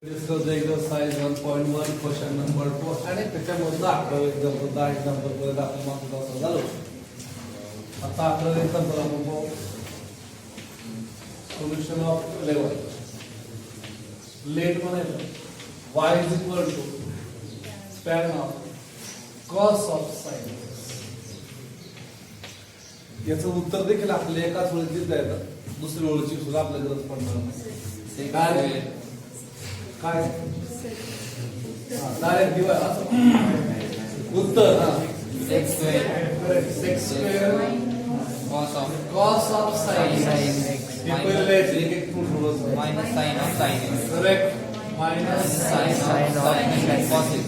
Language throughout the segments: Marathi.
Discuss the exercise 1.1 question number 2 आणि त्याच्यामधलं 11 एक्झाम्पल 10 एक्झाम्पल पर्यंत आपण मागचा असं झालो. आता 11 एक्झाम्पल आपण पाहू. सोल्युशन ऑफ 11 लेट म्हणायचं y is equal to span of cos of sin. याचं उत्तर देखील आपल्या एकाच वेळेत देता येतं. दुसरी ओळीची सुद्धा आपल्या गरज पडणार नाही. काय डायरेक्ट डिवाइड असं उत्तर x square cos of sin हे पहिले एक एक थोडं minus sin of sin x correct minus sin of sin x cos x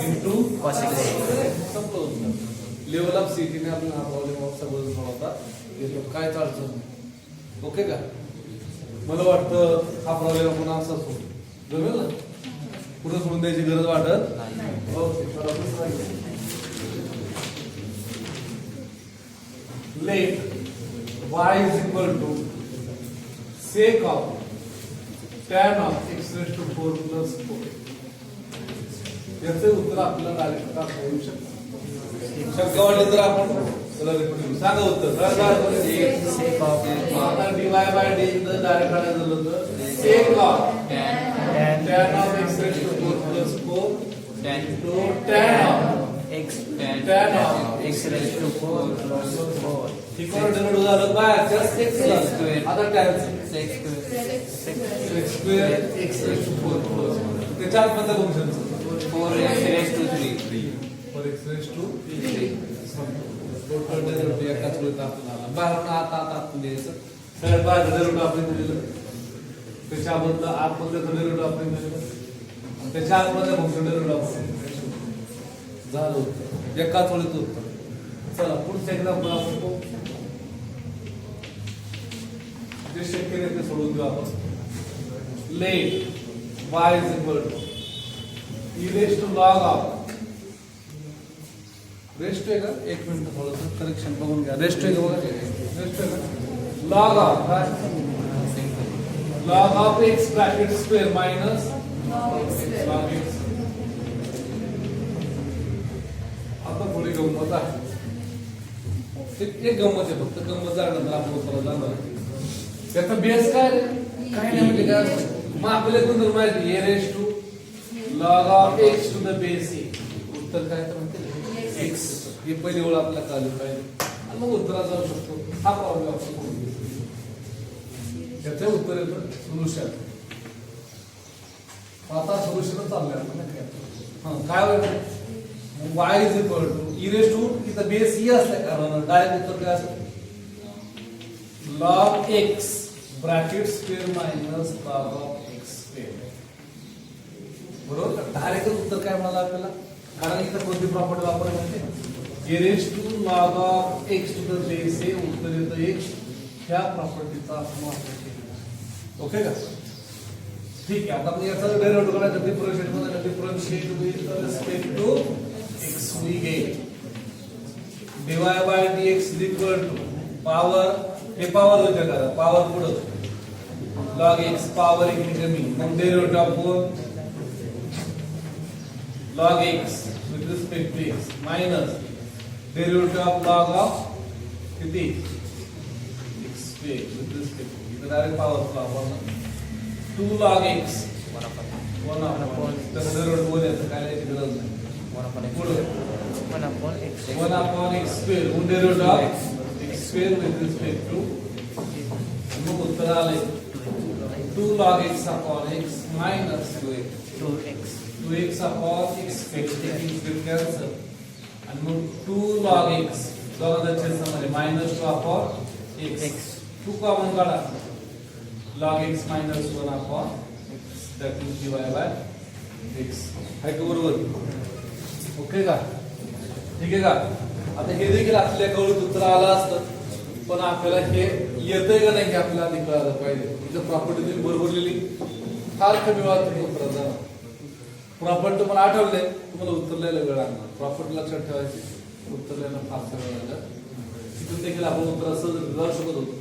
into cos x level of city ने आपण हा प्रॉब्लेम ऑफ सगळं सोडवता येतो. काय चालतं ओके का? मला वाटतं हा प्रॉब्लेम आपण असा सोडू जमेल ना. पुढे सोडून द्यायची गरज वाटत नाही. ओके चला दुसरा late y is equal to sec of tan of x raised to 4 plus 4. याचे उत्तर आपल्याला डायरेक्ट टाकता येऊ शकतं. शक्य वाटलं तर आपण चला रिपीट सांगा उत्तर. sec of आता dy by d डायरेक्ट काढायचं झालं तर sec of tan of x raised to 4 plus 4 tan into tan of x tan of x raised to 4 plus 4 equal divide झालं बाय जस्ट x square. आता tan sec x square x raised to 4 plus त्याच्या आतमध्ये फंक्शनचं 4x raised to 3 4 x raised to 3 total derivative एकाच वेळेत आपल्याला बाहेरून आता द्यायचं. सगळ्यात बाहेर डेरिव्हेटिव्ह आपण दिलेलं त्याच्याबद्दल आतमध्ये डेरिव्हेटिव्ह आपण दिलेलं त्याच्या आतमध्ये फंक्शन डेरिव्हेटिव्ह आपण झालं उत्तर एकाच वेळेत उत्तर. चला पुढचं एक्झाम्पल आपण पाहू. जे शक्य नाही ते सोडून देऊ आपण. Let y is equal to e raised to log of raised आहे का एक मिनिट थोडंसं करेक्शन बघून घ्या. रेस्ट आहे का बघा रेस्ट आहे का log of log of x bracket square minus log x. आता थोडी गंमत आहे. एक गंमत आहे फक्त गंमत झाल्यानंतर आपण उत्तर जाणार. त्याचा बेस काय काय नाही म्हणजे काय मग आपल्याला कोण माहिती a raised to log of x to the base a. उत्तर काय तर म्हणते x ही पहिली ओळ आपल्याला कळली पाहिजे आणि मग उत्तरात जाऊ शकतो. हा प्रॉब्लेम आपण सोडून घेऊ. याचे उत्तर येतं सोल्युशन. आता सोल्युशन चाललंय आपण काय होईल y is equal to e raised to इथं बेस e असल्या कारण डायरेक्ट उत्तर काय असेल log x bracket square minus log of x square. बरोबर डायरेक्ट उत्तर काय म्हणाला आपल्याला कारण इथं कोणती प्रॉपर्टी वापरायची माहिती e raised to log of x to the base a उत्तर येतं x. ह्या प्रॉपर्टीचा आपण वापर केला. ओके का? ठीक आहे. आता आपण याचा डेरिव्हेटिव्ह करायचं डिफरन्शिएट मध्ये differentiate with respect to x we get dy by dx is equal to power हे पॉवर होते का पॉवर पुढे log x पॉवर एक कमी मग derivative of log x with respect to x minus derivative of log of किती x square with respect to इथं डायरेक्ट पॉवर चा वापर 2 log x 1 upon तर डेरिव्हेटिव्ह वर याचं काय लिहायची गरज नाही. 1 upon x पुढे 1 upon x 1 upon x square with derivative of x square with respect to मग उत्तर आले 2 log x upon x minus 2x 2x upon x taking square cancel and move 2 log x दोघांच्या छेदामध्ये -2 upon x 2 कॉमन काढा log x -1 upon x that is dy by x आहे का बरोबर? ओके का? ठीक आहे का? आता हे देखील आपल्या कळून उत्तर आलं असतं पण आपल्याला हे येतंय का नाही हे आपल्याला आधी कळायला पाहिजे. इथं प्रॉपर्टी तुम्ही बरोबर लिहिली फार कमी वेळात तुम्ही उत्तर जाणार. प्रॉपर्टी तुम्हाला आठवले तुम्हाला उत्तर लिहायला वेळ लागणार. प्रॉपर्टी लक्षात ठेवायची उत्तर लिहायला फार वेळ लागणार. तिथून देखील आपण उत्तर असं जाऊ शकत होतो.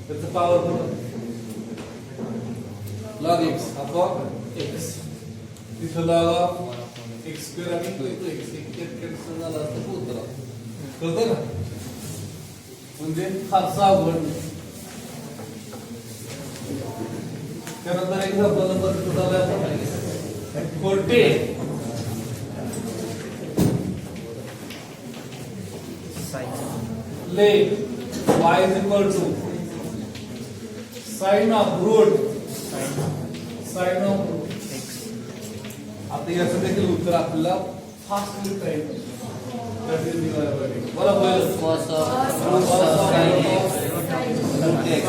त्याचं power log x upon x तिथं log ऑफ एक्स स्क्वेअर आणि तो एक्स कॅन्सल झाला असतं तो उत्तर कळतं ना म्हणजे फारसा अवघड नाही. त्यानंतर एक्झाम्पल नंबर 2 झाला कोटे ले y is equal to sin of root X. आता याचं देखील उत्तर आपल्याला फास्ट लिहिता येईल. बरोबर Cos of sin root X.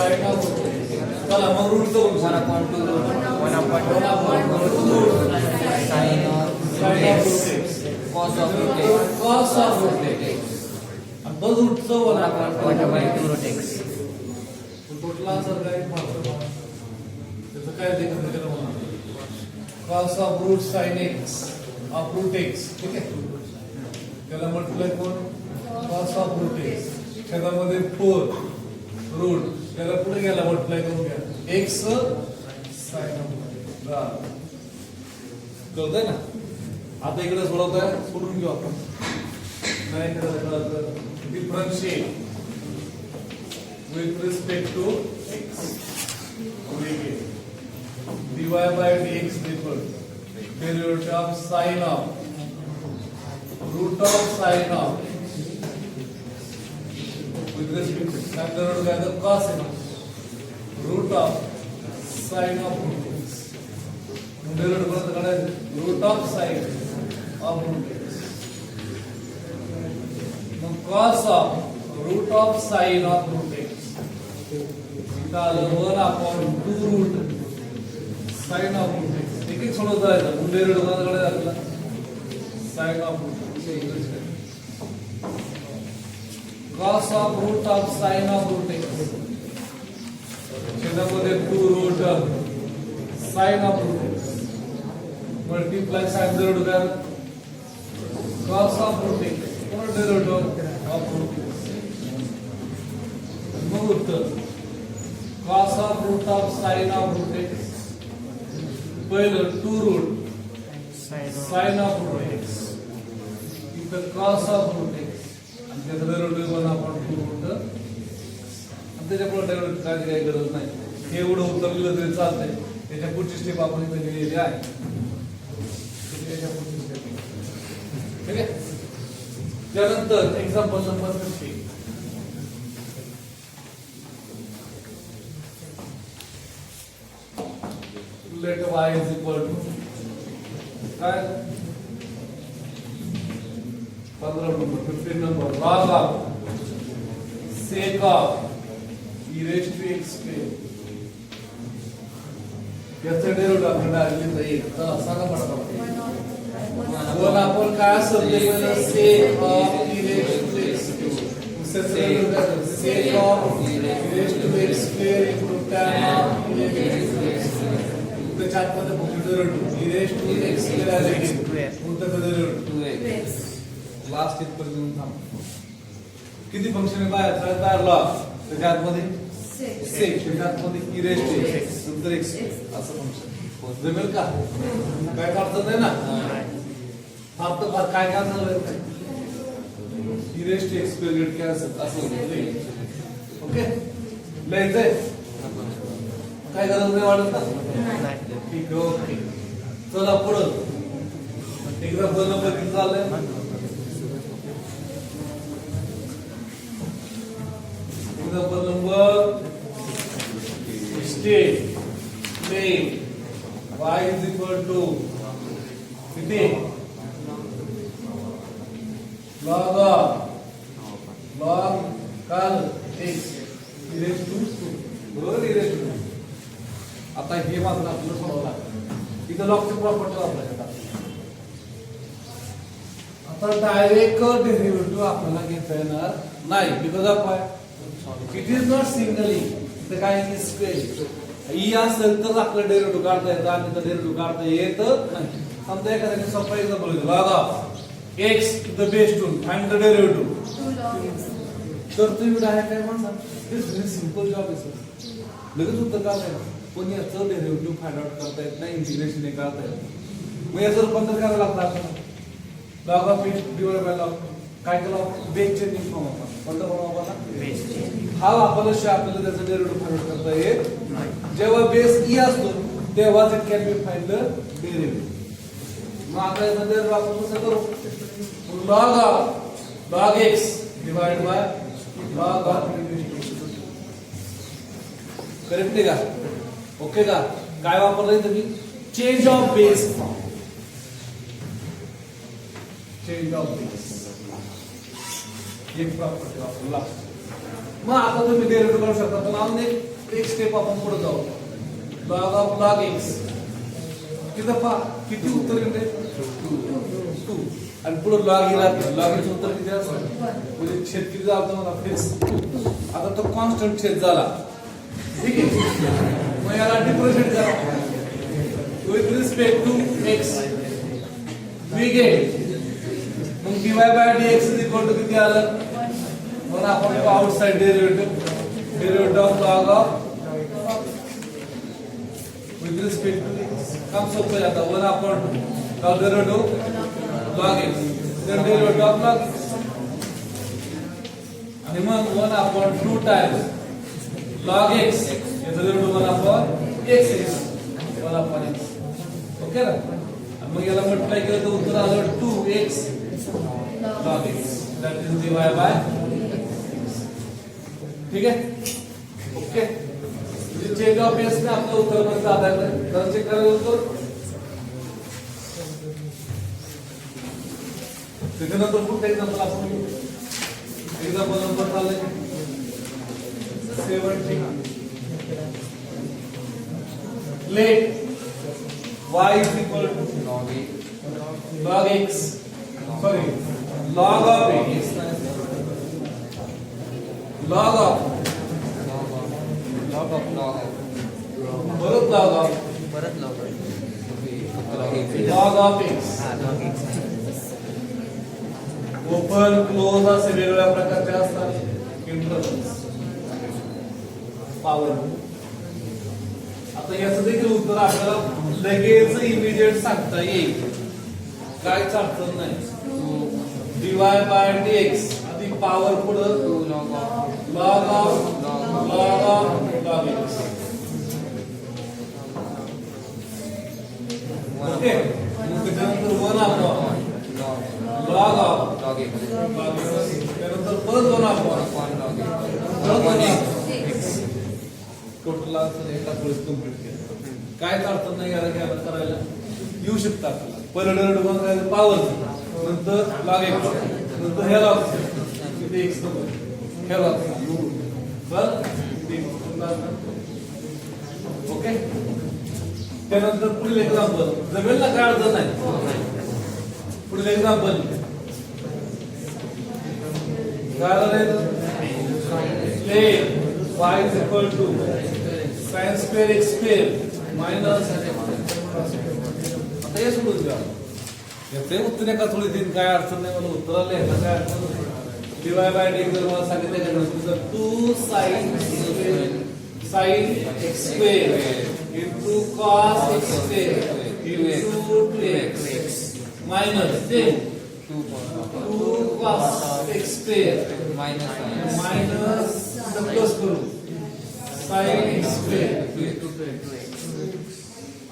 चला मग रूट करू 1 upon 2 root 1 upon 2 sin of root X. Cos of root X. cos of root x आणि तो रूटचं 1 upon 2 root X. Total answer काय त्याचं काय देखील त्याला म्हणा cos of root sin x of root x ठीक आहे त्याला मल्टिप्लाय करून cos of root x त्यामध्ये 4 रूट त्याला पुढे गेला मल्टिप्लाय करून घ्या x sin of कळतंय ना. आता इकडे सोडवतोय सोडून घेऊ आपण नाही करायचं differentiate with respect to x we get dy by dx equal derivative of sin of root of sin of with respect to standard of the cos root of sin of root x derivative root of sin of root x cos of root of sin of root x इथं 1 upon 2 root sin of root x एक एक सोडवत जायचं डेरिव्हेटिव्ह कडे आपल्याला sin of root x cos of root of sin of root x छेदामध्ये 2 root sin of root x multiply sin derivative cos of root x कोण डेरिव्हेटिव्ह of root x मग उत्तर cos of root of sin of root x पहिलं 2 root sin of root x इथं cos of root x आणि त्याचं डेरिव्हेटिव्ह 1 upon 2 root आणि त्याच्या पुढे डेरिव्हेटिव्ह काय काही गरज नाही. हे एवढं उत्तर लिहिलं तरी चालतंय. त्याच्या पुढची स्टेप आपण इथे लिहिलेली आहे. त्याच्या पुढची स्टेप ठीक आहे. त्यानंतर example number 50 let y is equal to काय 15 number 15 number log of sec of e raised to x square याचं डेरिव्हेटिव्ह आपल्याला लिहिता येईल. तर सांगा पटकन 1 आपण काय असेल ते पहिलं sec of e raised to x square sec of e raised to x square into tan of e raised to x square त्याच्या आतमध्ये derivative e raised to x square आले की कोणतं डेरिव्हेटिव्ह 2x लास्ट इथपर्यंत थांब. किती फंक्शन आहे बाहेर लॉग त्याच्या आतमध्ये sec त्याच्या आतमध्ये e raised to x नंतर x असं फंक्शन जमेल का काय अडचण नाही ना. फार तर फार काय काय झालं e raised to x square get cancel असं ओके लिहायचंय काय गरज नाही वाटत ना. ठीक आहे ओके चला पुढं एक्झाम्पल नंबर किती झालंय example number 16 plain y is equal to किती log काल x e raised to 2 बरोबर e raised to 2 आता हे मात्र आपल्याला सोडवं लागेल. इथं लॉगची प्रॉपर्टी वापरायची आता डायरेक्ट डेरिव्हेटिव्ह आपल्याला घेता येणार नाही because of it is not singly इथं काय स्क्वेअर ई असेल तर आपलं डेरिव्हेटिव्ह काढता येतं आणि तर डेरिव्हेटिव्ह काढता येत नाही. समजा एखाद्याने सोपा एक्झाम्पल घेतलं log of x to the base 2 find the derivative तर तुम्ही डायरेक्ट काय म्हणता दिस व्हेरी सिंपल जॉब आहे सर लगेच उत्तर काय आहे पण याचं डेरिव्हेटिव्ह फाइंड आउट करता येत नाही, इंटिग्रेशन हे करता येत नाही. मग याचं रूपांतर करावं लागतं आपल्याला. Log of it divide by log काय केलं बेस चेंजिंग फॉर्म आपण कोणता फॉर्म वापरला हा वापरल्याशिवाय आपल्याला त्याचं डेरिव्हेटिव्ह फाइंड आउट करता येत. जेव्हा बेस ई असतो तेव्हाच it can be find the derivative. मग आता याचं डेरिव्हेटिव्ह आपण कसं करू log x divide by log of correct आहे का? ओके का? काय वापरलंय तुम्ही change of base form. Change of base एक प्रॉपर्टी वापरला. मग आता तुम्ही डेरिव्हेटिव्ह करू शकता. पण अजून एक स्टेप आपण पुढे जाऊ. लॉग ऑफ लॉग एक्स किती किती उत्तर येते 2 आणि पुढे लॉग ई राहते. लॉग चे उत्तर किती असतं म्हणजे छेद किती झाला मला फिक्स. आता तो कॉन्स्टंट छेद झाला ठीक आहे. मग याला डिफरन्शिएट करा with respect to x we get मग dy by dx is equal to किती आलं. मग आपण outside derivative of log of with respect to x काम सोपं आहे. आता 1/2 का derivative log x then derivative of log x आणि मग 1/2 टाइम्स log x याचा डेरिव्हेटिव्ह 1/x 1/x ओके ना. आणि मग याला मल्टिप्लाय केलं तर उत्तर आलं 2x log x that is dy by ठीक आहे. ओके चेंज ऑफ बेस ने आपलं उत्तर मध्ये जाता है. तर चेक करायचं उत्तर त्याच्यानंतर पुढचं एक्झाम्पल आपण घेऊ. एक्झाम्पल नंबर चाललंय 17. Let y is equal to log x. Sorry, log of x. Log of x. Open close असे वेगवेगळ्या प्रकारचे असतात इंटरव्हल्स पावर. आता याचं देखील उत्तर आपल्याला लगेच इमिडिएट सांगता येईल. काहीच अडचण नाही. dy बाय dx अधिक पॉवर पुढं log of log x okay. मग त्यानंतर 1/log of त्यानंतर परत 1/1x टोटल एका वेळेस कंप्लीट केलं. काय अडचण नाही याला घ्यायला करायला येऊ शकतं आपल्याला. पहिलं डेरिव्हेटिव्ह करायचं पॉवर नंतर log x नंतर हे log किती x नंबर हे log बर ओके. त्यानंतर पुढील एक्झाम्पल जमेल ना काय अडचण नाही. पुढील एक्झाम्पल काय झालं y is equal to sin square x square minus आता हे सोडून द्या. याचे उत्तर एका थोडी दिन काय अडचण नाही. मला उत्तर आले काय अडचण नाही. dy बाय dx जर मला सांगितलं तर 2 sin x square into cos x square into 2x minus 2 cos x square minus plus करू sin x square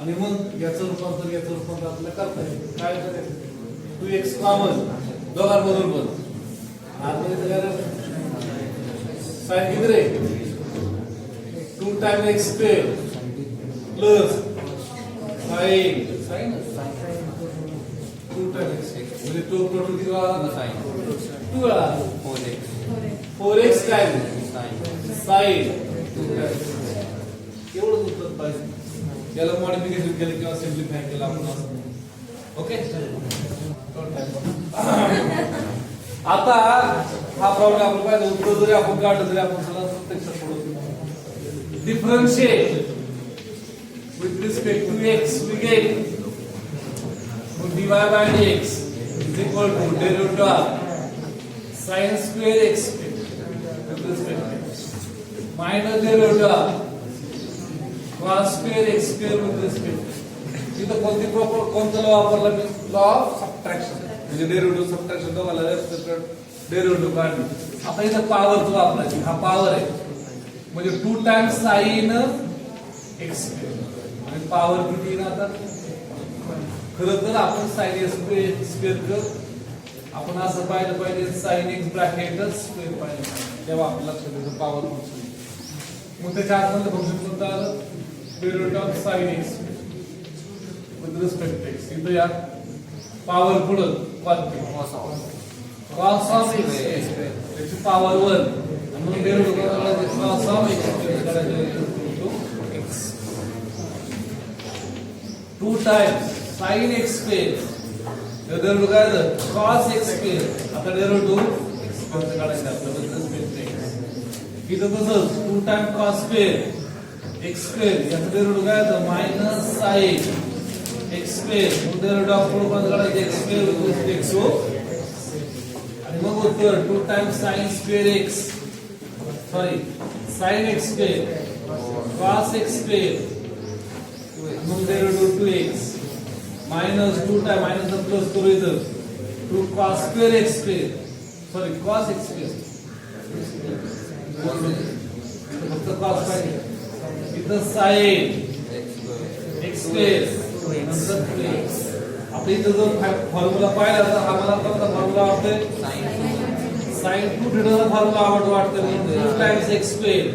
आणि मग याचं रूपांतर आपल्याला करता येईल. काय करायचं 2x कॉमन दोघांमधून पण आतमध्ये काय sin किती रे 2 time x square plus sin 2 time x म्हणजे 2 टोटल किती आला sin 2 आला 4x टाइम sin एवढं उत्तर पाहिजे. याला मॉडिफिकेशन केलं किंवा सिम्प्लिफाय केलं आपण असं ओके. आता हा प्रॉब्लेम आपण पाहिजे उत्तर जरी आपण काढलं तरी आपण त्याला प्रत्यक्षात सोडवू. Differentiate with respect to x we get dy by dx is equal to derivative of sin square x with respect to x minus derivative of cos square x square with respect. इथं कोणता लॉ वापरला मी? लॉ ऑफ सबट्रॅक्शन, म्हणजे डेरिव्हेटिव्ह सबट्रॅक्शन दोघाला डेरिव्हेटिव्ह काढली. आता इथं पॉवरचं वापरायची. हा पॉवर आहे म्हणजे 2 टाइम्स साइन x स्क्वेअर आणि पॉवर किती ना आता खरं तर आपण साइन x स्क्वेअर कर आपण असं पाहिलं पाहिजे साइन x ब्रॅकेटच स्क्वेअर पाहिजे तेव्हा आपल्याला लक्षात येतं पॉवर फंक्शन. मग त्याच्या आतमध्ये फंक्शन कोणतं आलं? Derivative of sine x with respect to x. इथं या पॉवर पुढं cos of x त्याची पॉवर 1 आणि मग डेरिव्हेटिव्ह करायचं cos of x करायचं x 2 times sin x square derivative करायचं cos x स्क्वेअर. आता डेरिव्हेटिव्ह x स्क्वेअर काढायचं आपल्याला with respect to x. इथं तसंच 2 times cos square x square याचं डेरिव्हेटिव्ह करायचं minus sin x square derivative of पुढे काढायचं x square with respect to आणि मग उत्तर 2 times sin square x sorry sin x square cos x square मग derivative 2x minus 2 time minus plus करू इथं 2 cos square x square sorry cos x square फक्त cos पाहिजे इथं sin x स्क्वेअर नंतर 2x. आता इथं जर फॉर्म्युला पाहिला तर आम्हाला कोणता फॉर्म्युला वाटतोय? sin 2 थीटाचा फॉर्म्युला वाटतोय 2 टाइम्स x स्क्वेअर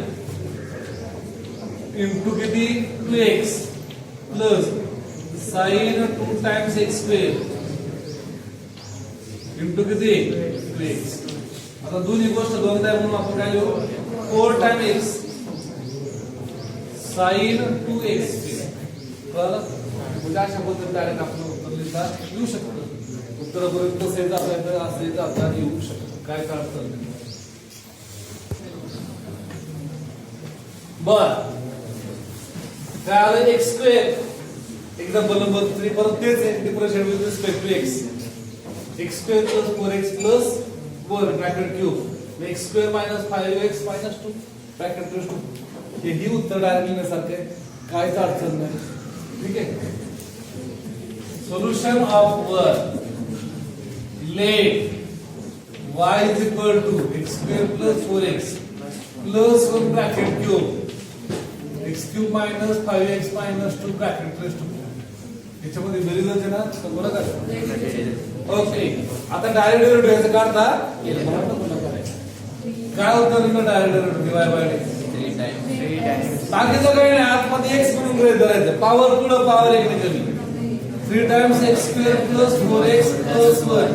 इनटू किती 2x plus sin 2 times x square into किती 2x. आता दोन्ही गोष्ट दोनदा म्हणून आपण काय लिहू 4 times x sin 2x square. कळलं? म्हणजे अशा पद्धतीने डायरेक्ट आपण उत्तर लिहिता येऊ शकतो. उत्तरापर्यंत सेट आपल्याकडे असले तर आपल्याला येऊ शकतो. काय अडचण नाही. बर काय आलं x स्क्वेअर एक्झाम्पल नंबर 3 परत तेच आहे differentiate with respect to x. x square plus 4x plus 4 bracket cube x square minus 5x minus 2 bracket plus 2. हेही उत्तर डायरेक्ट लिहिण्यासारखे काहीच अडचण नाही. ठीक आहे. Solution of work. Let y is equal to x square plus 4x plus 1 bracket cube x cube minus 5x minus 2 bracket plus 2. याच्यामध्ये बेरीज आहे ना तर बरं का? ओके. आता डायरेक्ट डेरिव्हेटिव्ह याचं काढता काय होतं ना direct derivative dy by dx 3 times बाकीचं काही नाही आतमध्ये x म्हणून गृहीत धरायचं पॉवर पुढे पॉवर 1 ने कमी 3 times x square plus 4x plus 1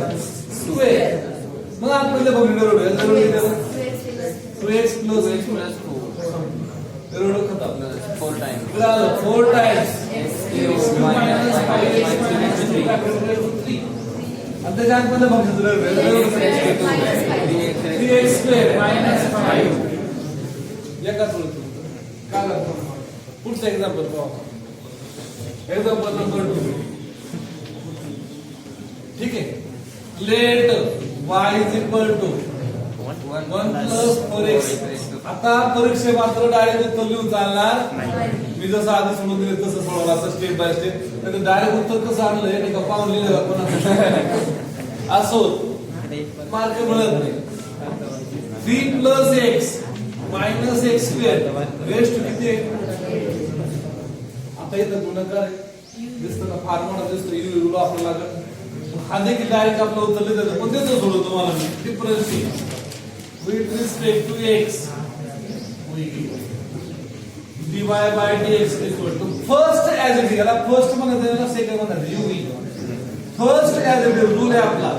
square. मग आपण बघून derivative 2x plus x plus 4 derivative खतम 4 times 4 times x cube minus 5x minus 3 आणि त्याच्या आतमध्ये बघू डेरिव्हेटिव्ह 3x स्क्वेअर मायनस 5 एका सोडतो काय करतो. पुढचं एक्झाम्पल पाहू. Example number 2. ठीक आहे. Let y is equal to 1 plus 4x. आता परीक्षे मात्र डायरेक्ट उत्तर लिहून चालणार मी जसं आधी सोडून दिले तसं सोडवलं असं स्टेप बाय स्टेप. तर डायरेक्ट उत्तर कसं आणलं हे का पाहून लिहिलं आपण असो मार्क मिळत नाही. 3 plus x minus x square rest किती आहे? आता इथं गुणाकार दिसतं ना फार मोठा दिसतो यू ला आपल्याला लागत हा देखील डायरेक्ट आपलं उत्तर लिहिलं पण देतो सोडतो तुम्हाला मी differentiate with respect to x dy by dx equal to first as it is. याला फर्स्ट म्हणायचं याला सेकंड म्हणायचं you first as it is rule आहे आपला.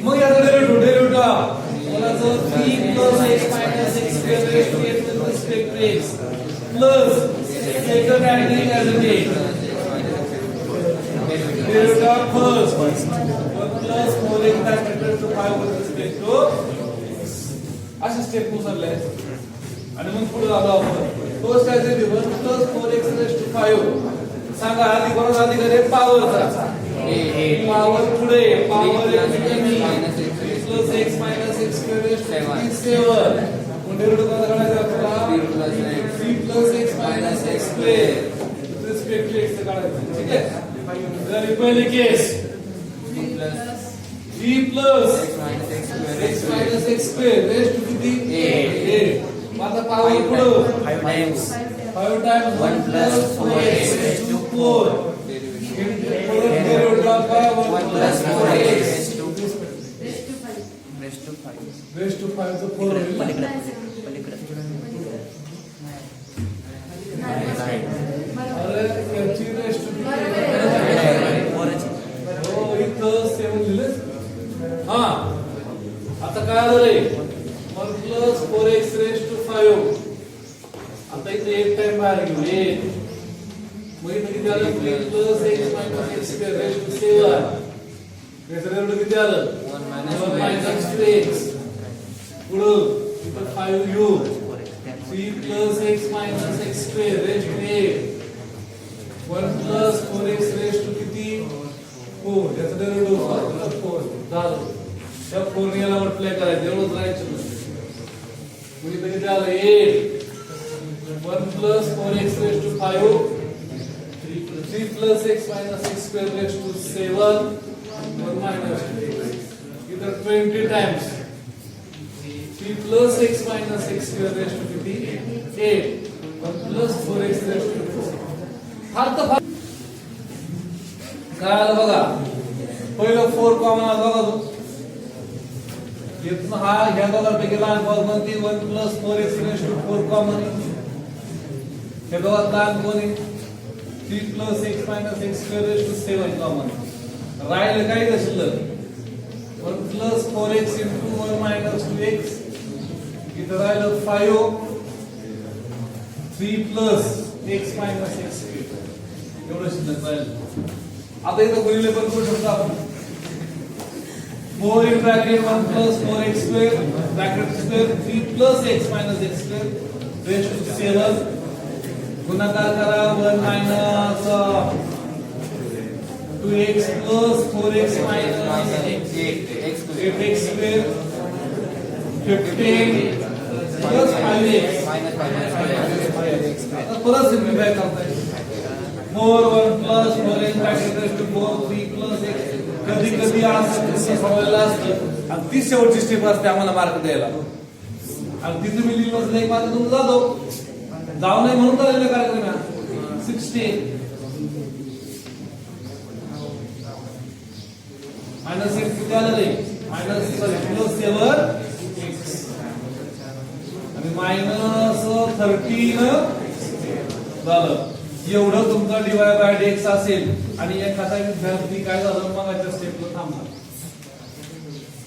मग याचा डेरिव्हेटिव्ह मला जो 3 plus x minus x square raised to 8 with respect to x plus second adding as it is derivative of first 1 plus 4x bracket to 5 with respect to x. अशा स्टेप उचलले आणि मग पुढे आलो आपण first as it is 1 plus 4x raised to 5 सांगा आधी कोणाला आधी करे पॉवरचा पॉवर पुढे power plus x minus x square raised to 7 मग डेरिव्हेटिव्ह कसा काढायचा आपल्याला C plus x 3 plus x minus minus x x square. square respect to x काढायचं ठीक आहे जर पहिली केस 3 plus 3 plus x minus x square x minus x square raised to किती 8 मग आता पावर 5 पुढं times 5 times 1 plus 4x raised to 4 derivative of 1 plus 4x raised to 5 तो 4 होईल ना? अरे याची raised to हो इथं 7 लिहिलं हा आता काय आलं रे 1 plus 4x raised to 5 आता इथे 8 टाइम बाहेर घेऊ 8 मग इथे किती आलं 3 plus x minus x square raised to 7 याचं डेरिव्हेटिव्ह किती आलं 1 1 minus minus 3x पुढं इथं 5u 3 plus x minus x square raised to 8 1 plus 4x raised to किती 4 याचं डेरिव्हेटिव्ह 4 झालं त्या 4 ने याला मल्टिप्लाय करायचं एवढंच राहायचं मग इथं किती आलं 8 1 plus 4x raised to 5 3 plus x minus x square raised to 7 1 minus 2 इधर 20 times 3 plus x minus x square raised to 8 1 plus 4x raised to 4 फार तर फार काय आलं बघा पहिलं 4 कॉमन आलं बघा तो इथनं हा ह्या दोघांपैकी लहान पॉवर कोणती 1 plus 4x raised to 4 common हे दोघात लहान कोणी 3 plus x minus x square raised to 7 common राहिलं काय शिल्लक 1 plus 4x into 1 minus 2x इथं राहिलं 5 3 plus x minus x square एवढं शिल्लक राहिलं आता इथं गुणिले पण करू शकतो आपण 4 in bracket 1 plus 4x square bracket square 3 plus x minus x square raised to 7 गुणाकार करा 1 minus 2x plus 4x minus 8x square 15 plus 5x आता परत सिम्प्लिफाय करताय 4 1 plus 4x bracket raised to 4 3 plus x कधी कधी असं सोडवायला असतं आणि ती शेवटची स्टेप असते आम्हाला मार्क द्यायला आणि तिथे मी लिहिलं असलं एक मार्क तुम्ही जातो जाऊ नाही म्हणून तर लिहिलं कार्यक्रम आहे 16 मायनस 8 किती आलं रे मायनस प्लस 7 x आणि मायनस 13 झालं एवढं तुमचा डिवाइड बाय dx असेल आणि एखादा विद्यार्थी काय झालं मगाच्या स्टेपला थांबला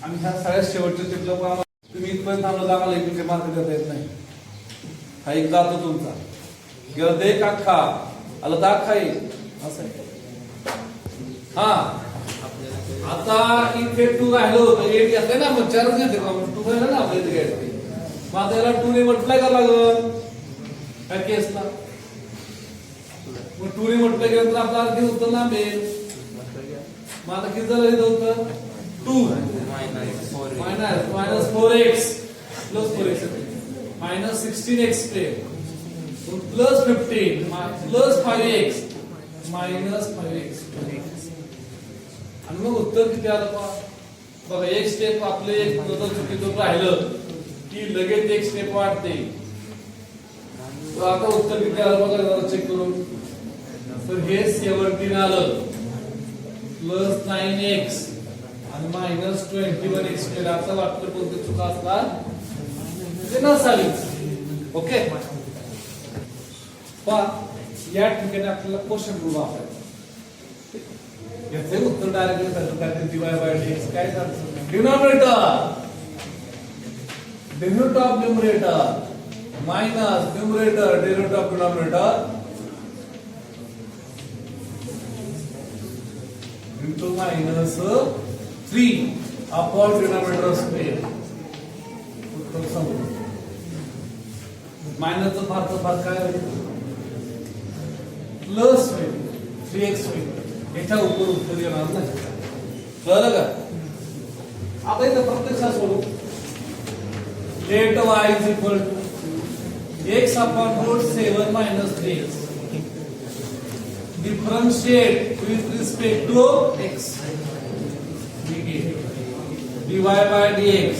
आणि ह्या सगळ्या शेवटच्या स्टेपला तुम्ही इथपर्यंत थांबला आम्हाला इकडचे मार्क देता येत नाही हा एक जातो तुमचा गेला दे अख्खा आला तर अख्खा येईल असं आहे हा आता इथे 2 राहिलं होतं 8 घेतलंय ना मग 4च घेते का 2 राहिलं ना आपल्या इथे घ्यायचं मग आता याला 2 ने मल्टिप्लाय करावं लागल काय केसला मग 2 ने मल्टिप्लाय केलं तर आपला अर्धी उत्तर लांब आहे मग आता किती झालं इथं उत्तर 2 minus 4x plus 4x minus 16x square plus 15 plus 5x minus 5x आणि मग उत्तर किती आलं पहा बघा एक स्टेप आपले एक चुकीचं राहिलं की लगेच एक स्टेप वाढते तर आता उत्तर किती आलं बघा जरा चेक करून तर हे 17 आलं प्लस 9x आणि मायनस 21x स्क्वेअर आता वाटलं कोणती चुका असतात ते नसावीच ओके पहा या ठिकाणी आपल्याला क्वेश्चन रूल वापरायचं याचे उत्तर डायरेक्टली काय डिवाइड बाय dx काय सांगतो denominator derivative of numerator minus numerator derivative of denominator into minus 3 upon denominator square उत्तर समजून मायनस चा भाग काय होईल प्लस होईल 3x होईल याच्या उपर उत्तर येणार नाही कळलं का आता इथं प्रत्यक्षात सोडू let y is equal to x upon root 7 minus 3x. Differentiate with respect to x. dy by dx.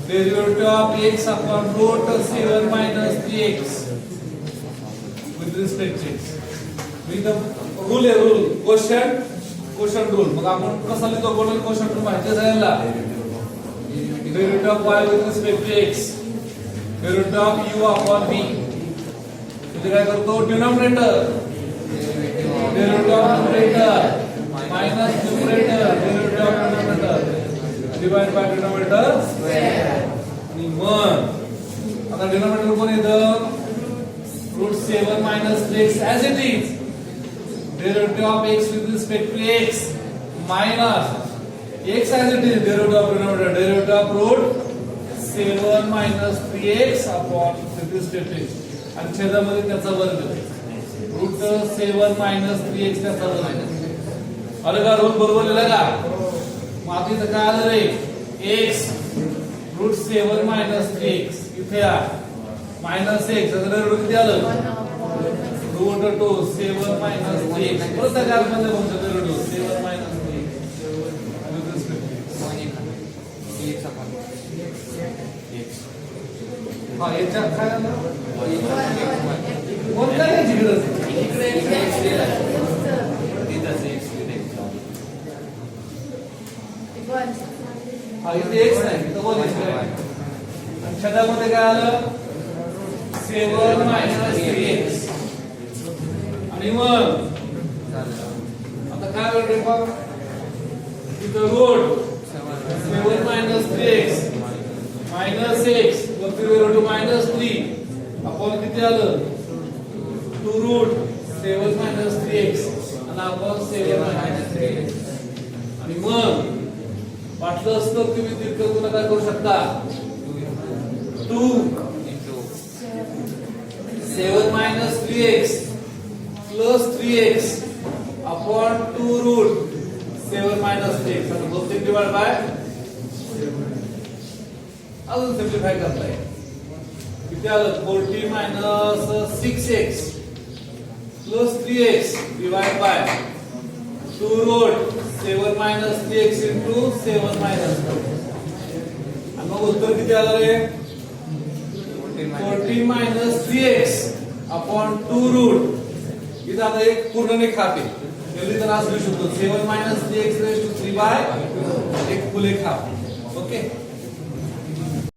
Derivative of x upon root 7 minus 3x with respect to x. With the rule quotient rule. मग आपण कसं लिहितो quotient rule माहिती आहे derivative of y with respect to x. Derivative of u upon v. इथे काय करतो denominator derivative of numerator minus numerator derivative of denominator divide by denominator Square. आणि मग आता denominator कोण येतं root 7 minus 3x as it is. Derivative of x with respect to x minus x as it is. Derivative of denominator derivative of root 7 minus 3x upon with respect to x. आणि छेदामध्ये त्याचा वर्ग root 7 minus 3x त्याचा वर्ग. आलं का रूल बरोबर लिहिला का? मग आता इथं काय आलं रे x root 7 minus 3x इथे आ minus x त्याचं रूट किती आलं root 2 7 minus 3x परत त्या मध्ये कोणतं derivative 7 minus 3x with respect to dx upon x. हा याच्यात काय आलं कोणता नाही गरज इकडे x दिला. तिथंच x लिहिलंय. हा इथे x नाही इथं 1 आहे आणि छेदामध्ये काय आलं 7 minus 3x आणि मग आता काय करते बघ इथं route 7 minus 3x minus x वरती derivative minus 3 आपण किती आलं 2 root 7 minus 3x आणि आपण 7 minus 3x आणि मग वाटलं असतं तुम्ही तिरकं गुणाकार काय करू शकता 2 into 7 minus 3x plus 3x upon 2 root 7 minus 3x आता both divided by अजून सिम्प्लिफाय करता येईल किती आलं 40 minus 6x plus 3x divided by 2 root 7 minus 3x into 7 minus 4 आणि मग उत्तर किती आलं रे 40 minus 3x upon 2 root इथं आता एक पूर्ण नाही खाते जल्दी तर आज लिहू शकतो 7 minus 3x raised to 3 by एक फुल एक हाफ ओके